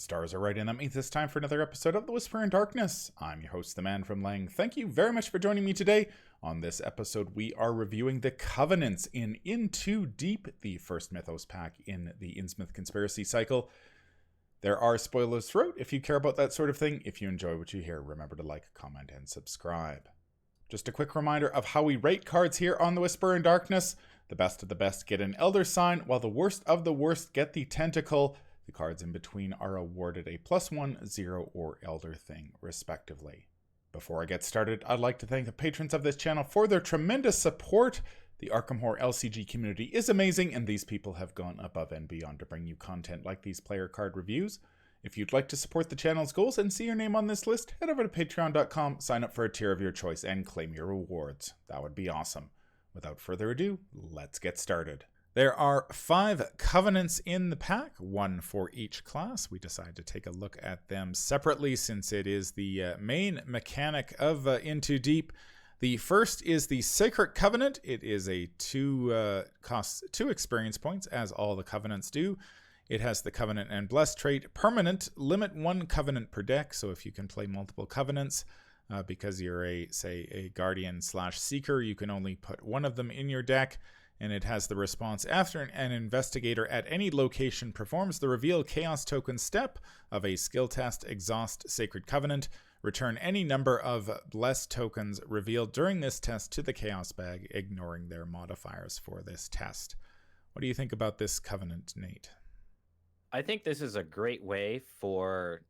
stars are right, and that means it's time for another episode of The Whisper in Darkness. I'm your host, the Man from Lang. Thank you very much for joining me today. On this episode, we are reviewing the Covenants in Too Deep, the first Mythos pack in the Innsmouth Conspiracy cycle. There are spoilers throughout if you care about that sort of thing. If you enjoy what you hear, remember to like, comment, and subscribe. Just a quick reminder of how we rate cards here on The Whisper in Darkness. The best of the best get an Elder Sign, while the worst of the worst get the Tentacle. The cards in between are awarded a +1, 0, or Elder Thing, respectively. Before I get started, I'd like to thank the patrons of this channel for their tremendous support. The Arkham Horror LCG community is amazing, and these people have gone above and beyond to bring you content like these player card reviews. If you'd like to support the channel's goals and see your name on this list, head over to patreon.com, sign up for a tier of your choice, and claim your rewards. That would be awesome. Without further ado, let's get started. There are 5 Covenants in the pack, 1 for each class. We decided to take a look at them separately since it is the main mechanic of In Too Deep. The first is the Sacred Covenant. It is a costs 2 experience points, as all the Covenants do. It has the Covenant and Bless trait, permanent, limit 1 Covenant per deck. So if you can play multiple Covenants, because you're a Guardian/Seeker, you can only put one of them in your deck. And it has the response: after an investigator at any location performs the reveal chaos token step of a skill test, exhaust Sacred Covenant, return any number of blessed tokens revealed during this test to the chaos bag, ignoring their modifiers for this test. What do you think about this Covenant, Nate? I think this is a great way for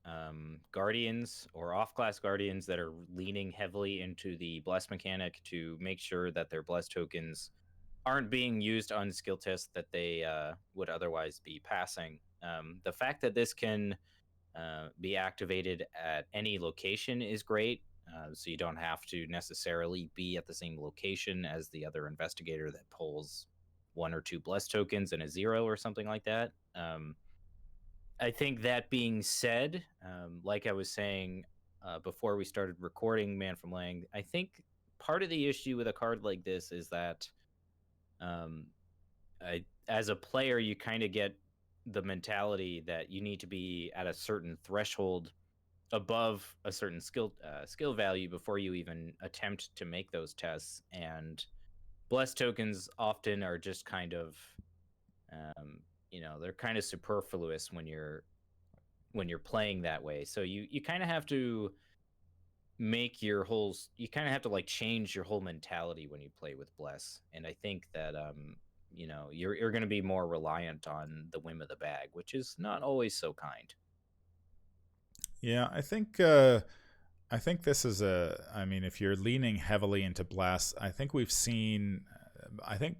Guardians or off-class Guardians that are leaning heavily into the Bless mechanic to make sure that their Bless tokens aren't being used on skill tests that they would otherwise be passing. The fact that this can be activated at any location is great, so you don't have to necessarily be at the same location as the other investigator that pulls 1 or 2 Bless tokens and a 0 or something like that. I think that being said, like I was saying before we started recording Man from Lang, I think part of the issue with a card like this is that as a player, you kind of get the mentality that you need to be at a certain threshold above a certain skill value before you even attempt to make those tests. And Bless tokens often are just kind of they're kind of superfluous when you're playing that way. So you kind of have to make you kind of have to like change your whole mentality when you play with Bless. And I think that you're going to be more reliant on the whim of the bag, which is not always so kind. Yeah, I think this is if you're leaning heavily into Bless, I think we've seen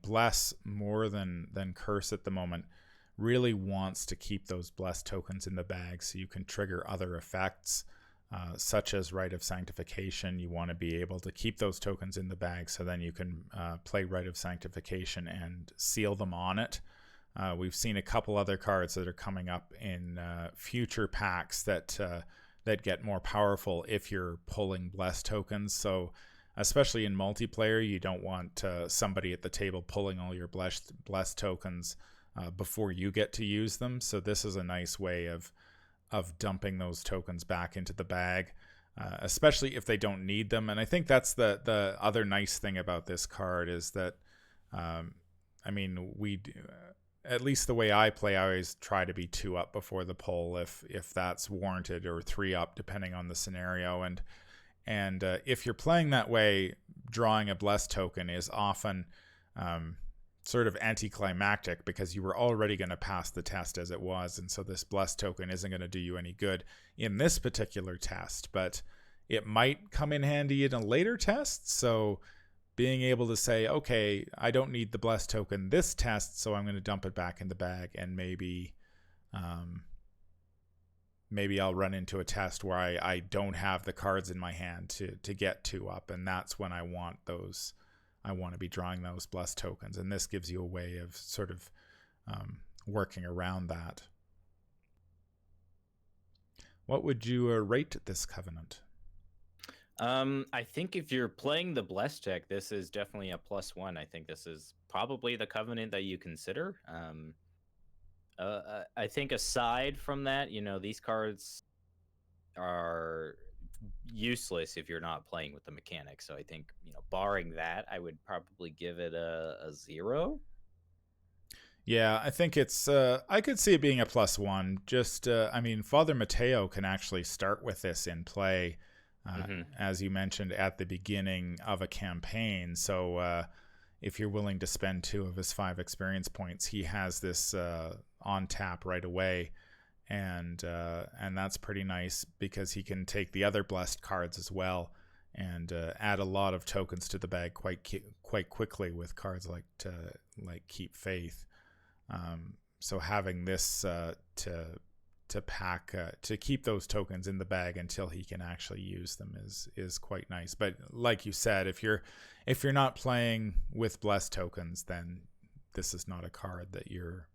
Bless more than Curse at the moment really wants to keep those Bless tokens in the bag so you can trigger other effects, such as Rite of Sanctification. You want to be able to keep those tokens in the bag so then you can play Rite of Sanctification and seal them on it. We've seen a couple other cards that are coming up in future packs that get more powerful if you're pulling Bless tokens. So especially in multiplayer, you don't want somebody at the table pulling all your Bless tokens before you get to use them. So this is a nice way of dumping those tokens back into the bag, especially if they don't need them. And I think that's the other nice thing about this card is that, we do, at least the way I play, I always try to be 2 up before the pull if that's warranted, or 3 up depending on the scenario. And if you're playing that way, drawing a Bless token is often sort of anticlimactic because you were already going to pass the test as it was, and so this Bless token isn't going to do you any good in this particular test, but it might come in handy in a later test. So being able to say, okay, I don't need the Bless token this test, so I'm going to dump it back in the bag, and maybe I'll run into a test where I don't have the cards in my hand to get 2 up, and that's when I want to be drawing those Bless tokens, and this gives you a way of sort of working around that. What would you rate this Covenant? I think if you're playing the Bless deck, this is definitely a +1. I think this is probably the Covenant that you consider. I think aside from that, these cards are useless if you're not playing with the mechanics. So I think, barring that, I would probably give it a 0. Yeah, I think it's. I could see it being a +1. Just, I mean, Father Mateo can actually start with this in play, as you mentioned at the beginning of a campaign. So if you're willing to spend 2 of his 5 experience points, he has this on tap right away, and that's pretty nice because he can take the other blessed cards as well and add a lot of tokens to the bag quite quickly with cards like Keep Faith. So having this to pack to keep those tokens in the bag until he can actually use them is quite nice. But like you said, if you're not playing with blessed tokens, then this is not a card that you're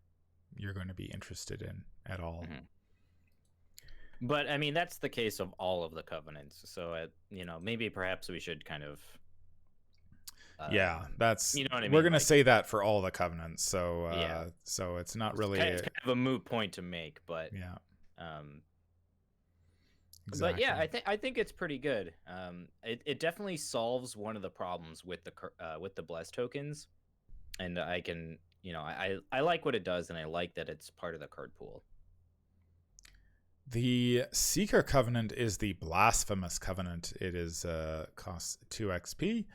going to be interested in at all. But I mean, that's the case of all of the covenants. So maybe perhaps we should kind of yeah, that's you know what I mean. We're gonna say that for all the covenants. So yeah. So it's not really. It's kind of a moot point to make, but yeah. Exactly. But yeah, I think it's pretty good. It definitely solves one of the problems with the blessed tokens, and I can I like what it does, and I like that it's part of the card pool. The Seeker Covenant is the Blasphemous Covenant. It is costs 2 XP.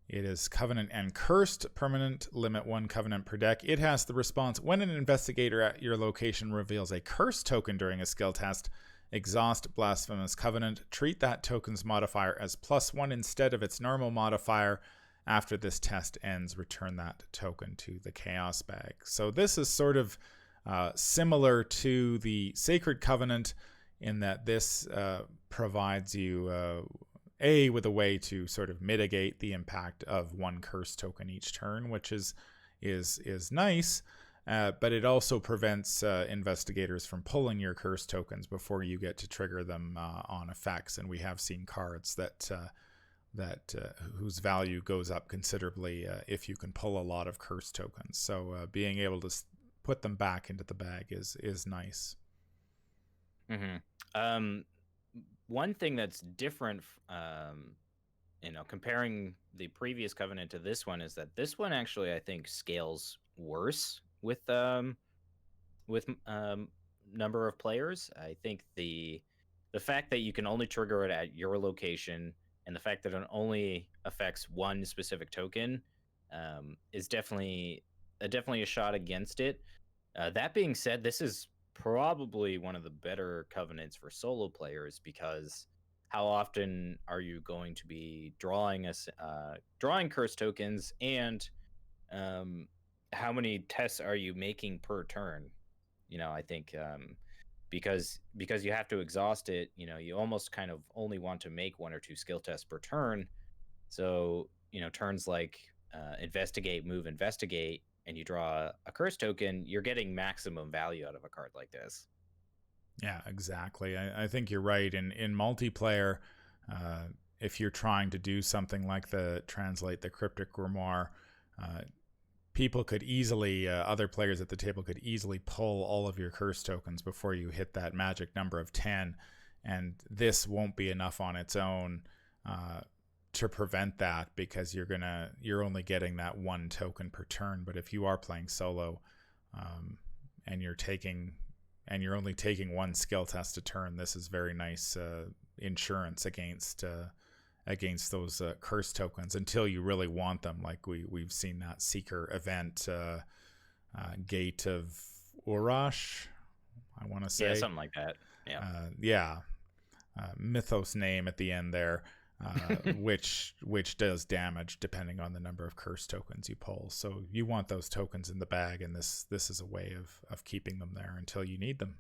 It is Covenant and Cursed, permanent, limit 1 Covenant per deck. It has the response: when an investigator at your location reveals a Curse token during a skill test, exhaust Blasphemous Covenant. Treat that token's modifier as +1 instead of its normal modifier. After this test ends, return that token to the Chaos bag. So this is sort of similar to the Sacred Covenant in that this provides you with a way to sort of mitigate the impact of 1 curse token each turn, which is nice. But it also prevents investigators from pulling your curse tokens before you get to trigger them on effects. And we have seen cards that whose value goes up considerably if you can pull a lot of curse tokens. So being able to put them back into the bag is nice. One thing that's different, comparing the previous covenant to this one, is that this one actually I think scales worse with number of players. I think the fact that you can only trigger it at your location, and the fact that it only affects 1 specific token, is definitely a shot against it. That being said, this is probably one of the better covenants for solo players, because how often are you going to be drawing curse tokens, and how many tests are you making per turn? I think because you have to exhaust it, you almost kind of only want to make 1 or 2 skill tests per turn. So turns like investigate, move, investigate, and you draw a curse token, you're getting maximum value out of a card like this. Yeah, exactly. I think you're right. In multiplayer, if you're trying to do something like translate the Cryptic Grimoire, people could easily, other players at the table could easily pull all of your curse tokens before you hit that magic number of 10. And this won't be enough on its own to prevent that, because you're only getting that 1 token per turn. But if you are playing solo, and you're only taking 1 skill test a turn, this is very nice insurance against those curse tokens until you really want them. Like we've seen that Seeker event, Gate of Urash, I want to say. Yeah, something like that. Yeah. Mythos name at the end there. Which does damage depending on the number of curse tokens you pull. So you want those tokens in the bag, and this is a way of keeping them there until you need them.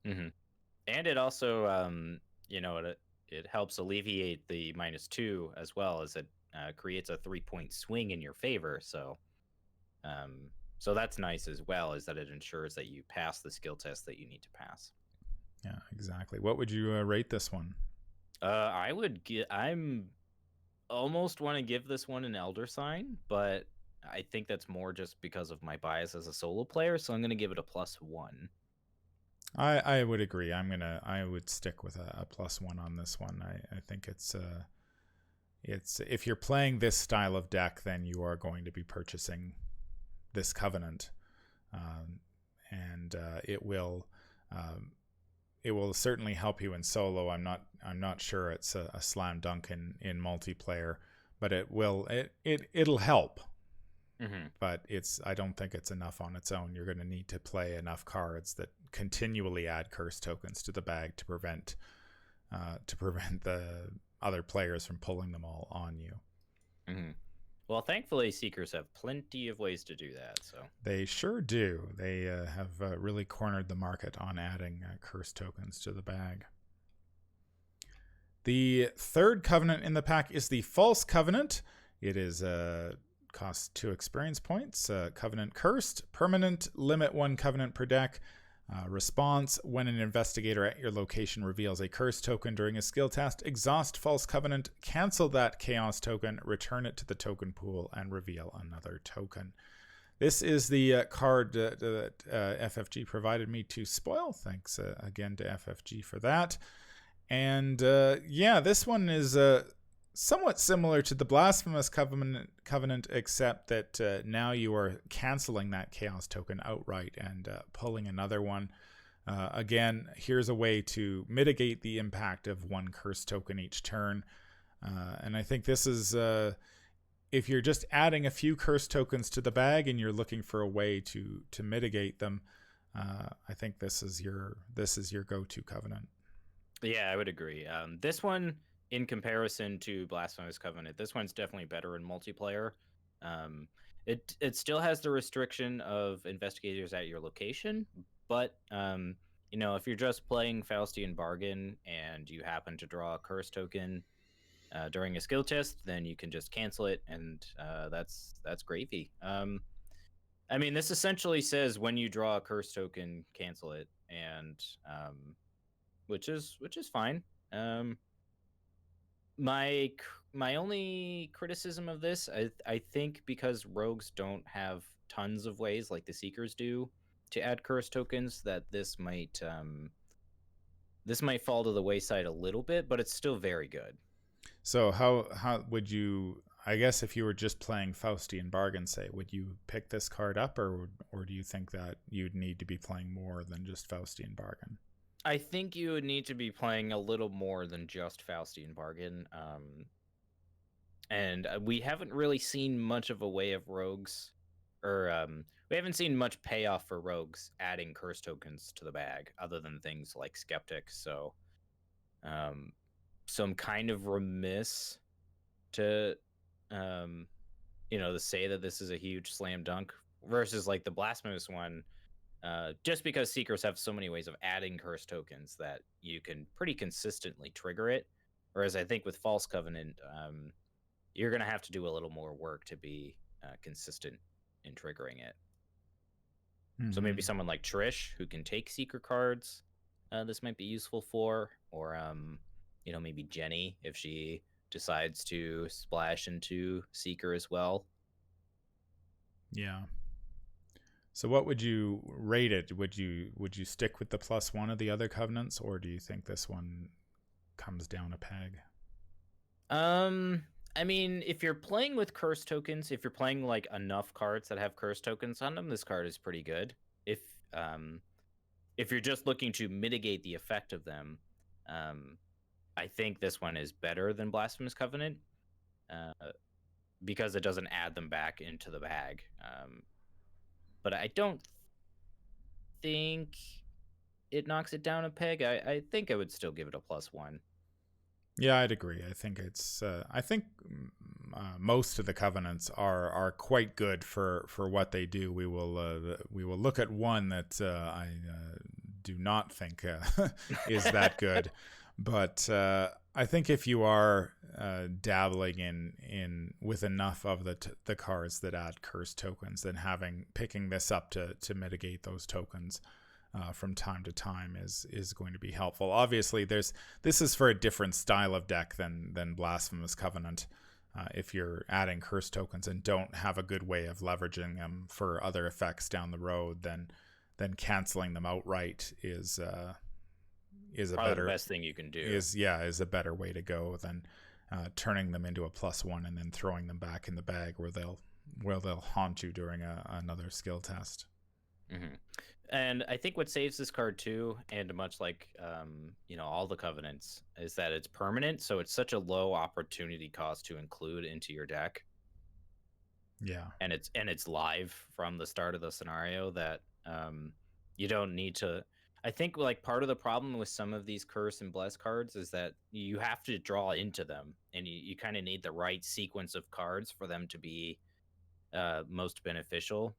And it also it helps alleviate the -2 as well, as it creates a 3-point swing in your favor. So that's nice as well, is that it ensures that you pass the skill test that you need to pass. Yeah, exactly. What would you rate this one? I'm almost want to give this one an Elder Sign, but I think that's more just because of my bias as a solo player, so I'm gonna give it a +1. I would agree. I would stick with a +1 on this one. I think it's if you're playing this style of deck, then you are going to be purchasing this Covenant, and it will certainly help you in solo. I'm not sure it's a slam dunk in multiplayer, but it'll help. Mm-hmm. But I don't think it's enough on its own. You're going to need to play enough cards that continually add curse tokens to the bag to prevent the other players from pulling them all on you. Mm-hmm. Well, thankfully, Seekers have plenty of ways to do that. So they sure do. They have really cornered the market on adding curse tokens to the bag. The third Covenant in the pack is the False Covenant. It is costs 2 experience points. Covenant Cursed, permanent, limit 1 Covenant per deck. Response: when an investigator at your location reveals a curse token during a skill test, exhaust False Covenant, cancel that chaos token, return it to the token pool, and reveal another token. This is the card that FFG provided me to spoil. Thanks again to FFG for that. And this one is somewhat similar to the Blasphemous Covenant, except that now you are canceling that chaos token outright and pulling another one. Again, here's a way to mitigate the impact of 1 curse token each turn. And I think this is, if you're just adding a few curse tokens to the bag and you're looking for a way to mitigate them, I think this is your go-to Covenant. Yeah, I would agree. This one, in comparison to Blasphemous Covenant, this one's definitely better in multiplayer. It still has the restriction of investigators at your location, but if you're just playing Faustian Bargain and you happen to draw a curse token during a skill test, then you can just cancel it, and that's gravy. This essentially says when you draw a curse token, cancel it, and which is fine. My only criticism of this, I think, because rogues don't have tons of ways like the Seekers do to add curse tokens, that this might fall to the wayside a little bit, but it's still very good. So how would you? I guess if you were just playing Faustian Bargain, say, would you pick this card up, or do you think that you'd need to be playing more than just Faustian Bargain? I think you would need to be playing a little more than just Faustian Bargain. And we haven't really seen much of a way of rogues, or we haven't seen much payoff for rogues adding curse tokens to the bag, other than things like Skeptic. So I'm kind of remiss to, to say that this is a huge slam dunk versus like the Blasphemous one. Just because Seekers have so many ways of adding curse tokens that you can pretty consistently trigger it. Whereas I think with False Covenant, you're going to have to do a little more work to be consistent in triggering it. Mm-hmm. So maybe someone like Trish, who can take Seeker cards, this might be useful for. Or, maybe Jenny, if she decides to splash into Seeker as well. Yeah. So what would you rate it? Would you stick with the +1 of the other Covenants, or do you think this one comes down a peg? If you're playing with curse tokens, if you're playing like enough cards that have curse tokens on them, this card is pretty good. If you're just looking to mitigate the effect of them, I think this one is better than Blasphemous Covenant, because it doesn't add them back into the bag. But I don't think it knocks it down a peg. I think I would still give it a +1. Yeah, I'd agree. I think it's. I think most of the Covenants are quite good for what they do. We will look at one that I do not think is that good, but I think if you are dabbling in with enough of the cards that add curse tokens, then picking this up to mitigate those tokens from time to time is going to be helpful. Obviously, this is for a different style of deck than Blasphemous Covenant. if you're adding curse tokens and don't have a good way of leveraging them for other effects down the road, then canceling them outright is probably the best thing you can do. Is a better way to go than turning them into a +1 and then throwing them back in the bag where they'll haunt you during another skill test. Mm-hmm. And I think what saves this card too, and much like all the covenants, is that it's permanent, so it's such a low opportunity cost to include into your deck. Yeah, and it's live from the start of the scenario that you don't need to. I think like part of the problem with some of these curse and bless cards is that you have to draw into them, and you kind of need the right sequence of cards for them to be most beneficial.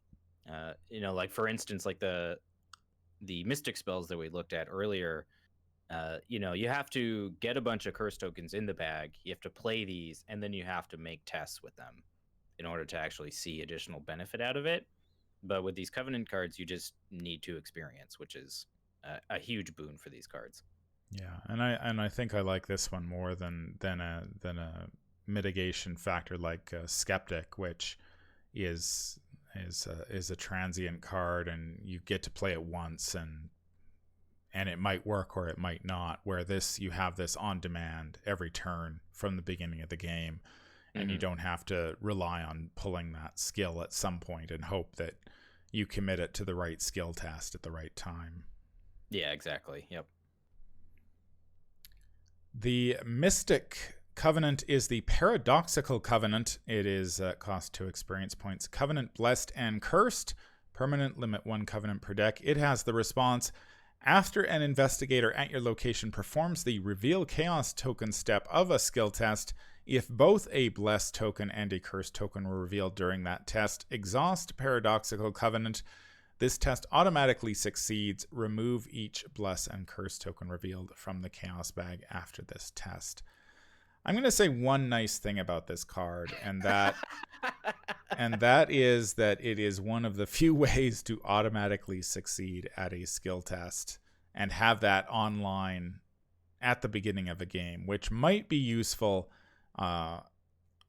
Like for instance, like the mystic spells that we looked at earlier. You have to get a bunch of curse tokens in the bag. You have to play these, and then you have to make tests with them in order to actually see additional benefit out of it. But with these covenant cards, you just need to experience, which is a huge boon for these cards. Yeah, and I think I like this one more than a mitigation factor like Skeptic, which is a transient card, and you get to play it once, and it might work or it might not. Where this, you have this on demand every turn from the beginning of the game, and you don't have to rely on pulling that skill at some point and hope that you commit it to the right skill test at the right time. Yeah, exactly. Yep. The Mystic Covenant is the Paradoxical Covenant. It is cost 2 experience points. Covenant Blessed and Cursed. Permanent, limit 1 Covenant per deck. It has the response: after an investigator at your location performs the Reveal Chaos token step of a skill test, if both a Blessed token and a Cursed token were revealed during that test, exhaust Paradoxical Covenant. This test automatically succeeds. Remove each Bless and Curse token revealed from the Chaos bag after this test. I'm going to say one nice thing about this card, and that is that it is one of the few ways to automatically succeed at a skill test and have that online at the beginning of a game, which might be useful on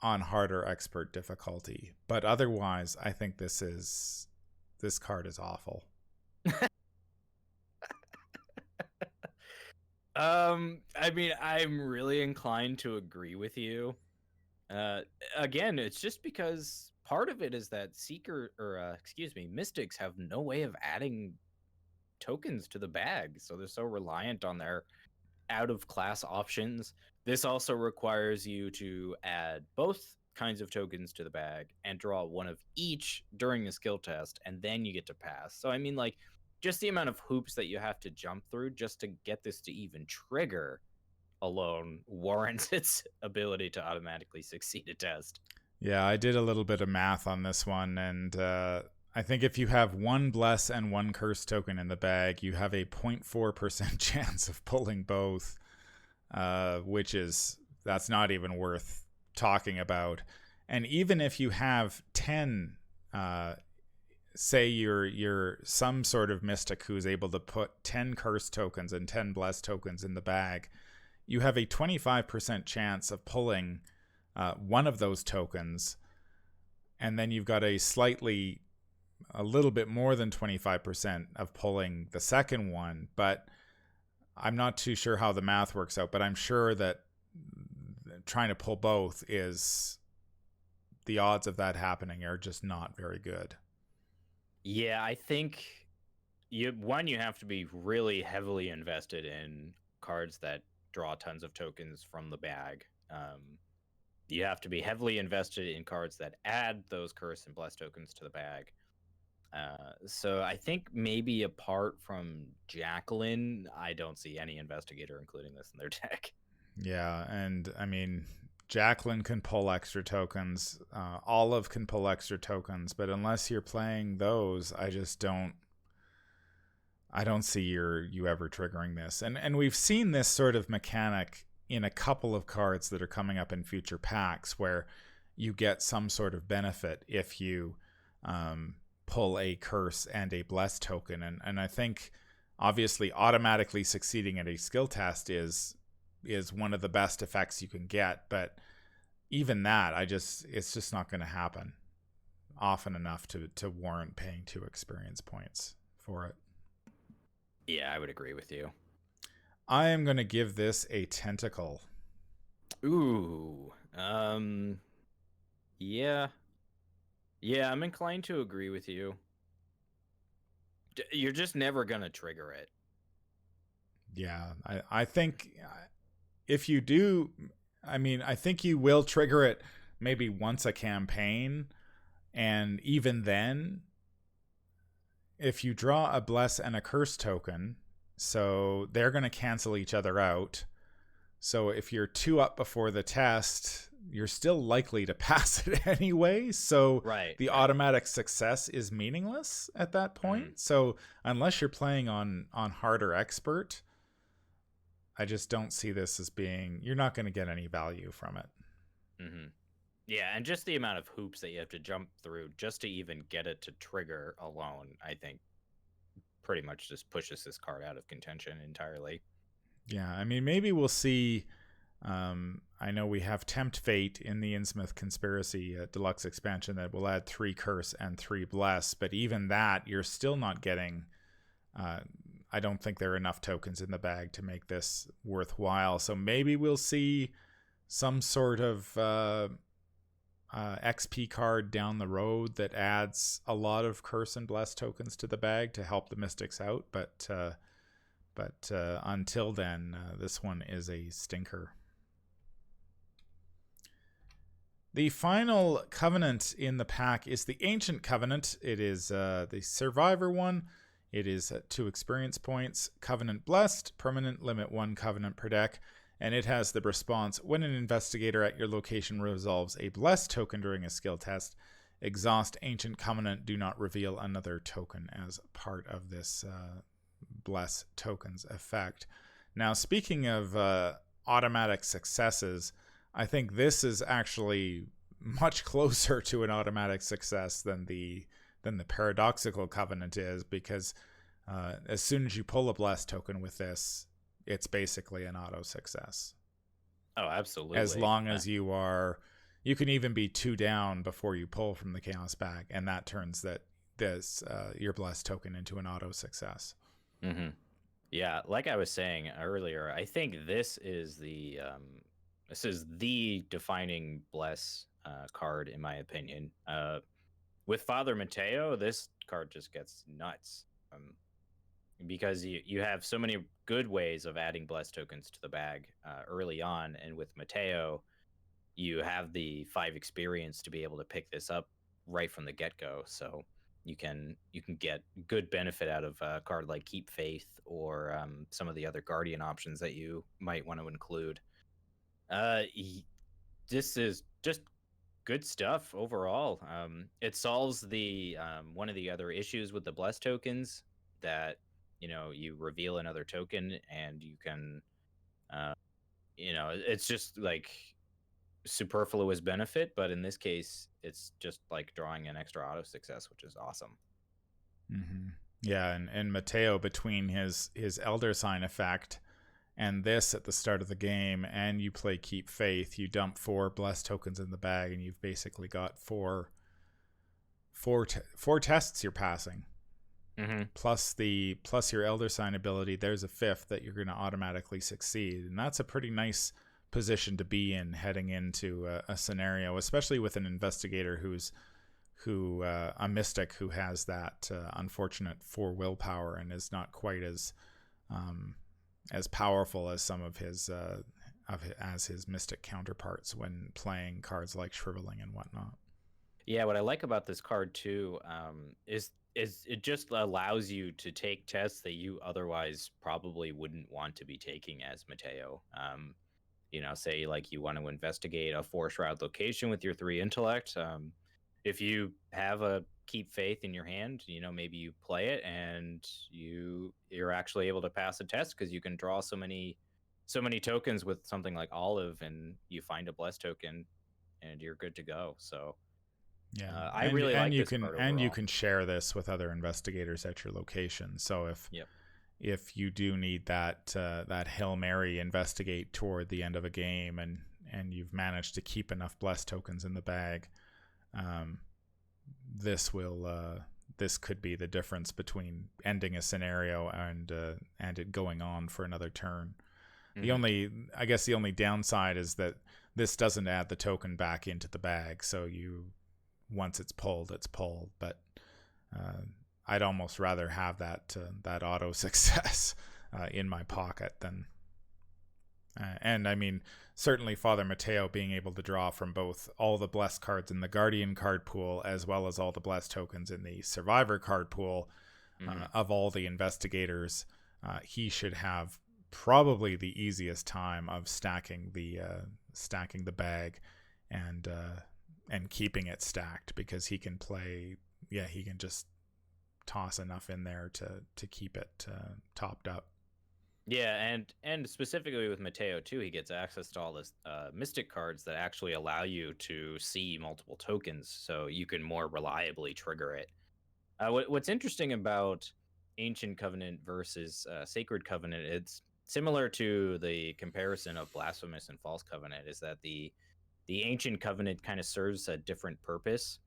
harder expert difficulty. But otherwise, I think this card is awful. I mean, I'm really inclined to agree with you. Again, it's just because part of it is that Mystics have no way of adding tokens to the bag, so they're so reliant on their out of class options. This also requires you to add both kinds of tokens to the bag and draw one of each during the skill test, and then you get to pass. So I mean, like, just the amount of hoops that you have to jump through just to get this to even trigger alone warrants its ability to automatically succeed a test. Yeah, I did a little bit of math on this one, and I think if you have one Bless and one Curse token in the bag, you have a 0.4% chance of pulling both, that's not even worth talking about. And even if you have 10, say you're some sort of mystic who's able to put 10 Curse tokens and 10 Bless tokens in the bag, you have a 25% chance of pulling one of those tokens, and then you've got a little bit more than 25% of pulling the second one. But I'm not too sure how the math works out, but I'm sure that trying to pull both the odds of that happening are just not very good. Yeah, I think you have to be really heavily invested in cards that draw tons of tokens from the bag. You have to be heavily invested in cards that add those Curse and Bless tokens to the bag. So I think maybe apart from Jacqueline, I don't see any investigator including this in their deck. Yeah, and I mean, Jacqueline can pull extra tokens. Olive can pull extra tokens, but unless you're playing those, I don't see you ever triggering this. And we've seen this sort of mechanic in a couple of cards that are coming up in future packs, where you get some sort of benefit if you pull a Curse and a Bless token. And I think obviously automatically succeeding at a skill test is one of the best effects you can get. But even that, it's just not going to happen often enough to warrant paying 2 experience points for it. Yeah, I would agree with you. I am going to give this a tentacle. Ooh. Yeah. Yeah, I'm inclined to agree with you. You're just never going to trigger it. Yeah, I think if you do, I mean, I think you will trigger it maybe once a campaign, and even then, if you draw a bless and a curse token, so they're going to cancel each other out. So if you're 2 up before the test, you're still likely to pass it anyway. So the automatic success is meaningless at that point. So unless you're playing on hard or expert, I just don't see this as being, you're not going to get any value from it. Mm-hmm. Yeah, and just the amount of hoops that you have to jump through just to even get it to trigger alone, I think pretty much just pushes this card out of contention entirely. Yeah, I mean, maybe we'll see. I know we have Tempt Fate in the Innsmouth Conspiracy Deluxe expansion that will add 3 Curse and 3 Bless, but even that, you're still not getting... I don't think there are enough tokens in the bag to make this worthwhile. So maybe we'll see some sort of XP card down the road that adds a lot of Curse and Bless tokens to the bag to help the Mystics out. But until then, this one is a stinker. The final Covenant in the pack is the Ancient Covenant. It is the Survivor one. It is 2 experience points. Covenant Blessed, permanent, limit 1 Covenant per deck. And it has the response, when an investigator at your location resolves a Blessed token during a skill test, exhaust Ancient Covenant, do not reveal another token as part of this Bless tokens effect. Now, speaking of automatic successes, I think this is actually much closer to an automatic success than the Paradoxical Covenant is, because as soon as you pull a Bless token with this, it's basically an auto success. Oh, absolutely. As long as you can even be 2 down before you pull from the Chaos bag, and that turns your Bless token into an auto success. Mm-hmm. Yeah, like I was saying earlier, I think this is the defining Bless card, in my opinion. With Father Mateo, this card just gets nuts because you have so many good ways of adding Bless tokens to the bag early on, and with Mateo, you have the 5 experience to be able to pick this up right from the get-go. So you can get good benefit out of a card like Keep Faith or some of the other Guardian options that you might want to include. This is just good stuff overall. It solves the one of the other issues with the Bless tokens, that you reveal another token and you can it's just like superfluous benefit, but in this case it's just like drawing an extra auto success, which is awesome. Mm-hmm. Yeah, and Mateo, between his Elder Sign effect and this at the start of the game, and you play Keep Faith, you dump 4 Bless tokens in the bag, and you've basically got four tests you're passing. Mm-hmm. Plus your Elder Sign ability. There's a 5th that you're going to automatically succeed, and that's a pretty nice position to be in heading into a scenario, especially with an investigator a mystic who has that unfortunate 4 willpower and is not quite as powerful as some of his mystic counterparts when playing cards like Shriveling and whatnot. Yeah, what I like about this card too is it just allows you to take tests that you otherwise probably wouldn't want to be taking as Mateo. Say like you want to investigate a 4 shroud location with your 3 intellect. If you have a Keep Faith in your hand, maybe you play it and you're actually able to pass a test because you can draw so many tokens with something like Olive, and you find a Bless token and you're good to go. So yeah, I really like this card overall. And you can share this with other investigators at your location. So if you do need that Hail Mary investigate toward the end of a game, and you've managed to keep enough blessed tokens in the bag, this could be the difference between ending a scenario and it going on for another turn. Mm-hmm. I guess the only downside is that this doesn't add the token back into the bag, so once it's pulled, it's pulled. But I'd almost rather have that auto success in my pocket than. And I mean, certainly Father Mateo being able to draw from both all the blessed cards in the Guardian card pool as well as all the blessed tokens in the Survivor card pool of all the investigators, he should have probably the easiest time of stacking the bag and keeping it stacked, because he can just toss enough in there to keep it topped up. Yeah, and specifically with Mateo too, he gets access to all this mystic cards that actually allow you to see multiple tokens, so you can more reliably trigger it. What's interesting about Ancient Covenant versus Sacred Covenant, it's similar to the comparison of Blasphemous and False Covenant, is that the Ancient Covenant kind of serves a different purpose,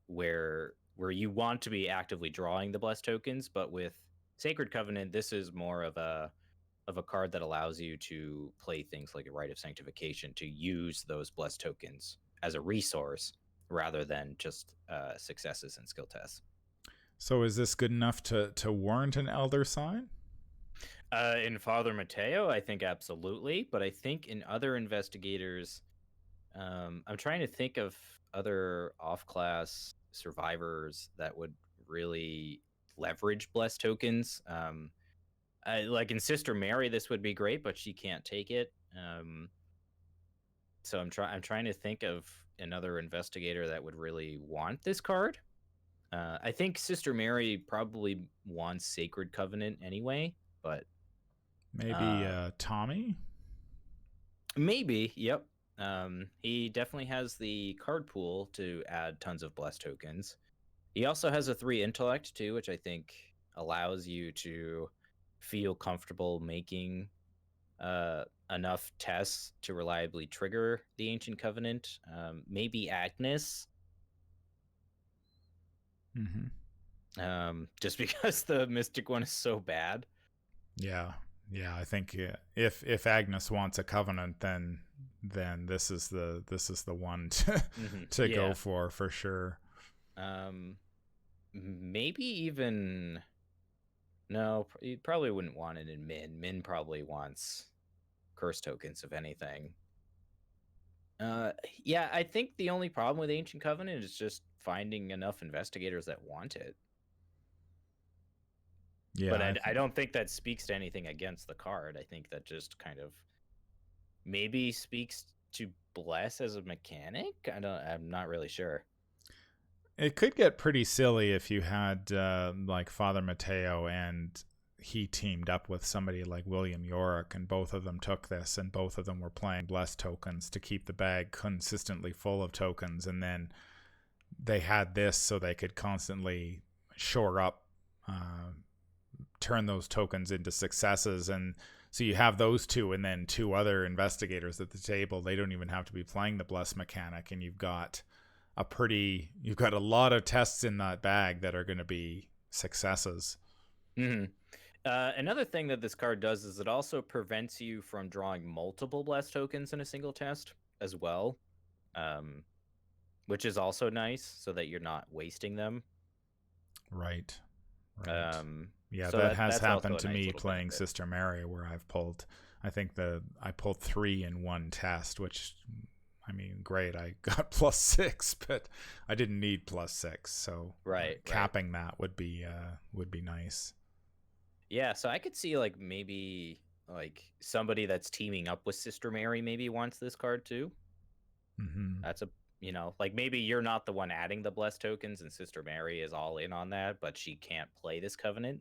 where you want to be actively drawing the blessed tokens, but with Sacred Covenant, this is more of a card that allows you to play things like a Rite of Sanctification to use those blessed tokens as a resource rather than just successes and skill tests. So is this good enough to warrant an Elder Sign? In Father Mateo, I think absolutely, but I think in other investigators, I'm trying to think of other off-class survivors that would really leverage blessed tokens. Like in Sister Mary, this would be great, but she can't take it. So I'm trying to think of another investigator that would really want this card. I think Sister Mary probably wants Sacred Covenant anyway, but Maybe Tommy? maybe, yep. He definitely has the card pool to add tons of blessed tokens. He also has a 3 intellect too, which I think allows you to feel comfortable making enough tests to reliably trigger the Ancient Covenant. Maybe Agnes. Just because the Mystic one is so bad. Yeah. I think if Agnes wants a Covenant, then this is the one to go for sure. Maybe even no, you probably wouldn't want it in Min. Min probably wants curse tokens, if anything. Yeah, I think the only problem with Ancient Covenant is just finding enough investigators that want it. Yeah, but I don't think that speaks to anything against the card. I think that just kind of maybe speaks to Bless as a mechanic. I'm not really sure. It could get pretty silly if you had like Father Mateo and he teamed up with somebody like William Yorick, and both of them took this, and both of them were playing blessed tokens to keep the bag consistently full of tokens, and then they had this so they could constantly shore up, turn those tokens into successes. And so you have those two and then 2 other investigators at the table. They don't even have to be playing the bless mechanic, and you've got a lot of tests in that bag that are going to be successes. Another thing that this card does is it also prevents you from drawing multiple blessed tokens in a single test as well, which is also nice, so that you're not wasting them. Right. Yeah, so that has happened to nice me playing benefit. Sister Mary, where I pulled 3 in one test, which, I mean, great. I got +6, but I didn't need +6. So capping that would be nice. Yeah, so I could see like maybe like somebody that's teaming up with Sister Mary maybe wants this card too. That's like maybe you're not the one adding the blessed tokens and Sister Mary is all in on that, but she can't play this covenant.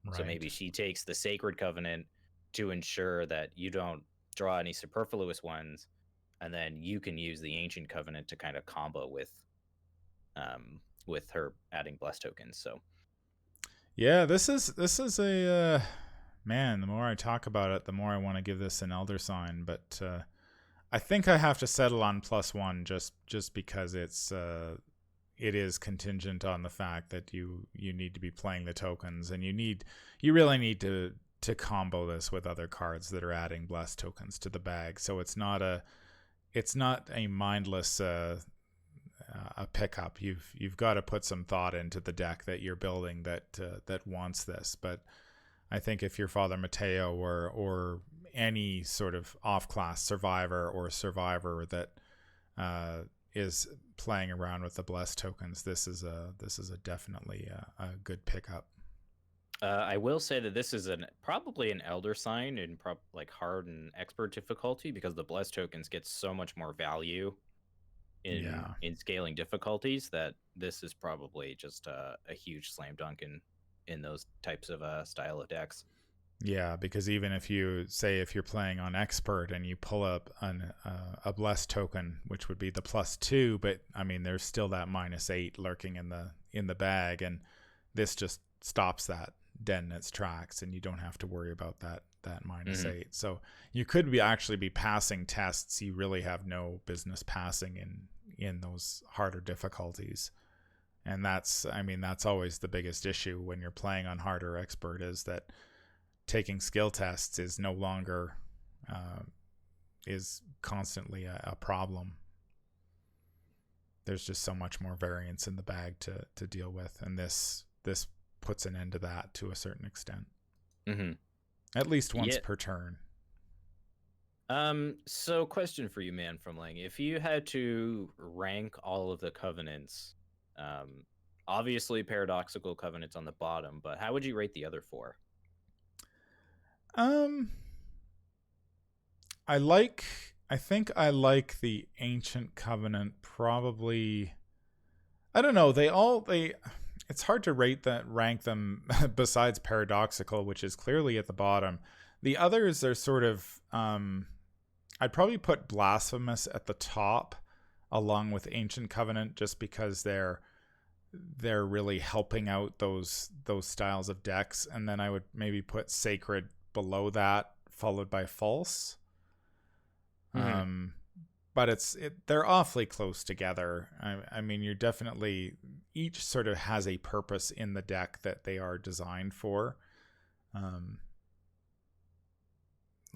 Right. So maybe she takes the Sacred Covenant to ensure that you don't draw any superfluous ones, and then you can use the Ancient Covenant to kind of combo with her adding blessed tokens. So yeah, this is Man, the more I talk about it, the more I want to give this an elder sign, but I think I have to settle on +1 just because it is contingent on the fact that you need to be playing the tokens, and you really need to combo this with other cards that are adding blessed tokens to the bag. So it's not a mindless a pickup. You've got to put some thought into the deck that you're building that wants this. But I think if you're Father Mateo or any sort of off-class survivor or survivor that is playing around with the blessed tokens, this is definitely a good pickup. I will say that this is probably an elder sign in like hard and expert difficulty, because the blessed tokens get so much more value in scaling difficulties that this is probably just a huge slam dunk in those types of style of decks. Yeah, because even if you're playing on expert and you pull up a blessed token, which would be the +2, but I mean there's still that -8 lurking in the bag, and this just stops that dead in its tracks, and you don't have to worry about that -8. So you could actually be passing tests you really have no business passing in those harder difficulties. And that's always the biggest issue when you're playing on harder expert, is that taking skill tests is no longer is constantly a problem. There's just so much more variance in the bag to deal with, and this puts an end to that to a certain extent. At least once per turn. So question for you, Man from Lang. If you had to rank all of the covenants, obviously Paradoxical Covenant's on the bottom, but how would you rate the other 4? I think I like the Ancient Covenant probably. I don't know. It's hard to rank them besides Paradoxical, which is clearly at the bottom. The others are sort of, I'd probably put Blasphemous at the top along with Ancient Covenant, just because they're really helping out those styles of decks. And then I would maybe put Sacred below that, followed by False. But they're awfully close together. I mean, you're definitely, each sort of has a purpose in the deck that they are designed for.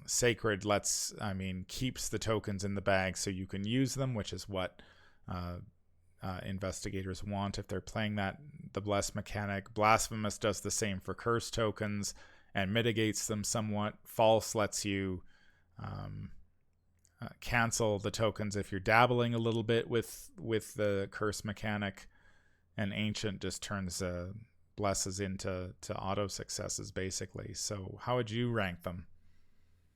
Sacred keeps the tokens in the bag so you can use them, which is what investigators want if they're playing the blessed mechanic. Blasphemous does the same for curse tokens and mitigates them somewhat. False lets you cancel the tokens if you're dabbling a little bit with the curse mechanic, and Ancient just turns blesses into auto successes basically. So how would you rank them?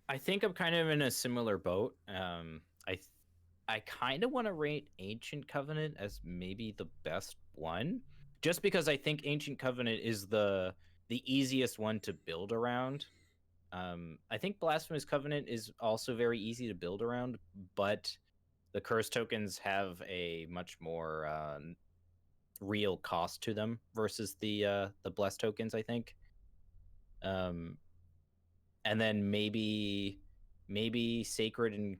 I think I'm kind of in a similar boat. I kind of want to rate Ancient Covenant as maybe the best one, just because I think Ancient Covenant is the easiest one to build around. I think Blasphemous Covenant is also very easy to build around, but the curse tokens have a much more real cost to them versus the blessed tokens, I think. And then maybe Sacred and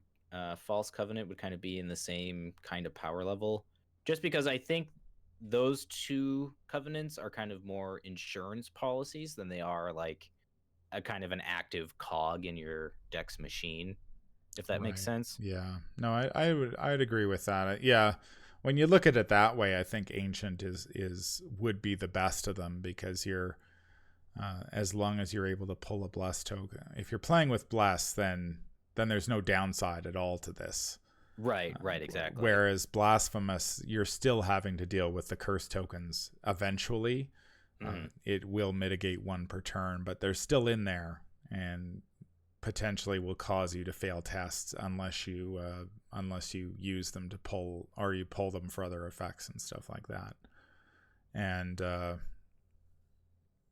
False Covenant would kind of be in the same kind of power level, just because I think those two covenants are kind of more insurance policies than they are like a kind of an active cog in your deck's machine, if that makes sense. Yeah, no, I'd agree with that. Yeah, when you look at it that way, I think Ancient would be the best of them, because you're as long as you're able to pull a blessed token. If you're playing with bless, then there's no downside at all to this. Right, exactly. Whereas Blasphemous, you're still having to deal with the curse tokens eventually. It will mitigate one per turn, but they're still in there and potentially will cause you to fail tests unless you use them to pull, or you pull them for other effects and stuff like that. And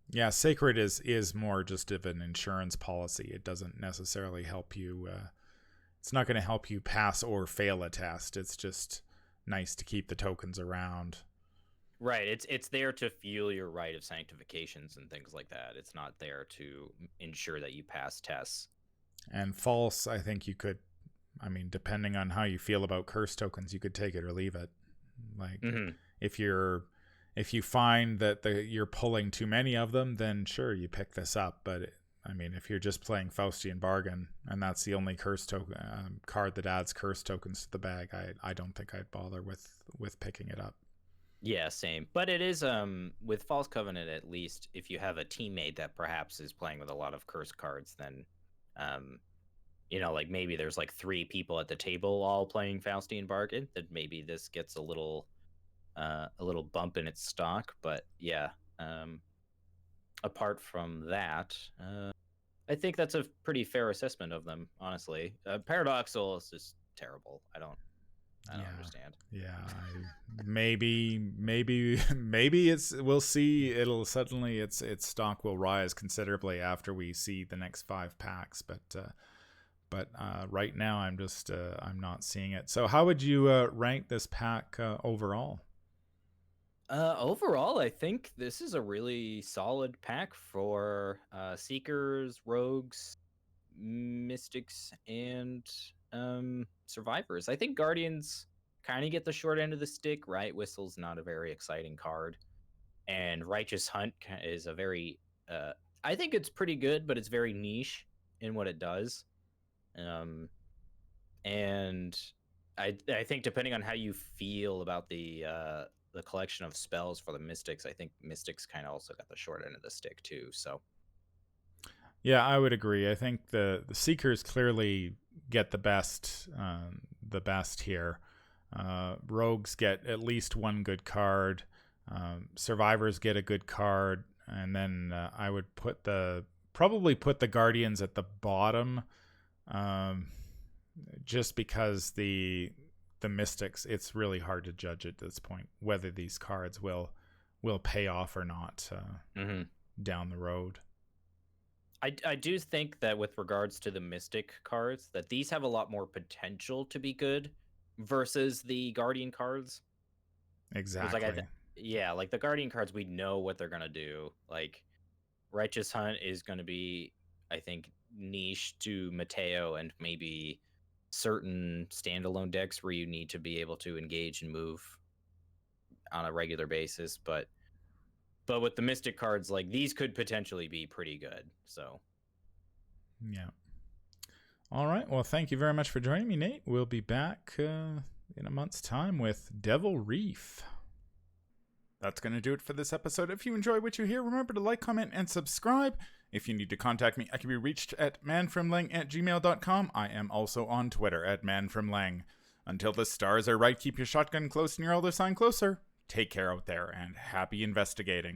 yeah, Sacred is more just of an insurance policy. It doesn't necessarily help you. It's not going to help you pass or fail a test. It's just nice to keep the tokens around. Right. It's there to fuel your rite of sanctifications and things like that. It's not there to ensure that you pass tests. And false, I think you could, I mean, depending on how you feel about curse tokens, you could take it or leave it. Like, Mm-hmm. if you find that you're pulling too many of them, then sure, you pick this up. But I mean, if you're just playing Faustian Bargain and that's the only curse token card that adds curse tokens to the bag, I don't think I'd bother with picking it up. Yeah, same. But it is with False Covenant, at least if you have a teammate that perhaps is playing with a lot of curse cards, then um like maybe there's like 3 people at the table all playing Faustian Bargain, then maybe this gets a little bump in its stock. But yeah, apart from that, I think that's a pretty fair assessment of them, honestly. Paradoxical is just terrible. I don't understand. Yeah, maybe we'll see. It'll suddenly its stock will rise considerably after we see the next 5 packs, but right now I'm not seeing it. So how would you rank this pack overall? Overall, I think this is a really solid pack for Seekers, Rogues, Mystics, and Survivors. I think Guardians kind of get the short end of the stick, right? Whistle's not a very exciting card, and Righteous Hunt is a very, I think it's pretty good, but it's very niche in what it does. And I think depending on how you feel about the collection of spells for the Mystics, I think Mystics kind of also got the short end of the stick too. So yeah, I would agree. I think the Seekers clearly get the best here. Rogues get at least one good card. Survivors get a good card, and then I would probably put the Guardians at the bottom, just because the Mystics, it's really hard to judge at this point whether these cards will pay off or not down the road. I do think that with regards to the Mystic cards, that these have a lot more potential to be good versus the Guardian cards. Exactly. Like the Guardian cards, we know what they're gonna do. Like Righteous Hunt is gonna be, I think, niche to Mateo and maybe certain standalone decks where you need to be able to engage and move on a regular basis. But with the Mystic cards, like these could potentially be pretty good. So yeah. All right. Well, thank you very much for joining me, Nate. We'll be back in a month's time with Devil Reef. That's going to do it for this episode. If you enjoy what you hear, remember to like, comment, and subscribe. If you need to contact me, I can be reached at manfromlang@gmail.com. I am also on Twitter at manfromlang. Until the stars are right, keep your shotgun close and your elder sign closer. Take care out there, and happy investigating.